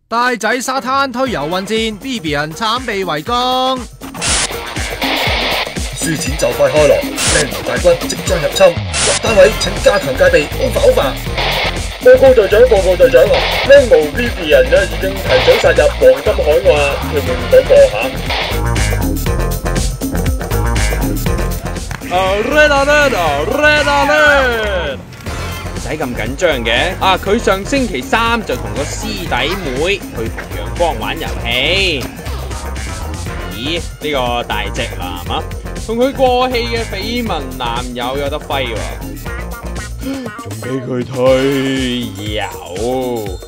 大仔沙灘推遊混戰 ，BB 人慘被圍攻。輸錢就快開鑼，靚牛大軍即將入侵，各單位請加強戒備 ，over。報告隊長，報告隊長啊！靚模 BB 人咧已經提早殺入黃金海岸，佢會唔會過下？Red alert！Red alert！ 唔使咁緊張嘅，佢上星期3就同個師弟妹去同陽光玩遊戲。咦？呢個大隻男啊，同佢過氣嘅緋聞男友有得揮喎，仲俾佢推油，唔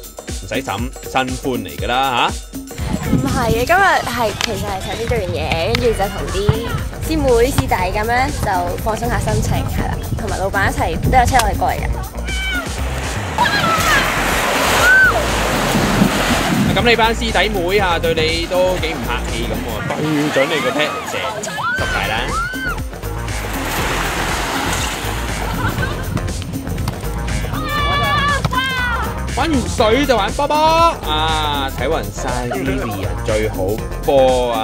使審，新歡嚟噶啦唔係嘅，今日其實係頭先做完嘢，跟住就同啲師妹師弟咁樣就放鬆下心情，係啦，同埋老闆一齊都有車我哋過嚟嘅。咁你班師弟妹對你都幾唔客氣咁喎，對準你個 pad 嚟射，十大啦！玩完水就玩波波睇暈晒 BB 人最好波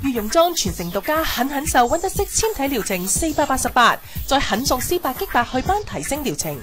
御用裝全城獨家狠狠受溫德式纖體療程488，再狠送司8擊8去斑提升療程。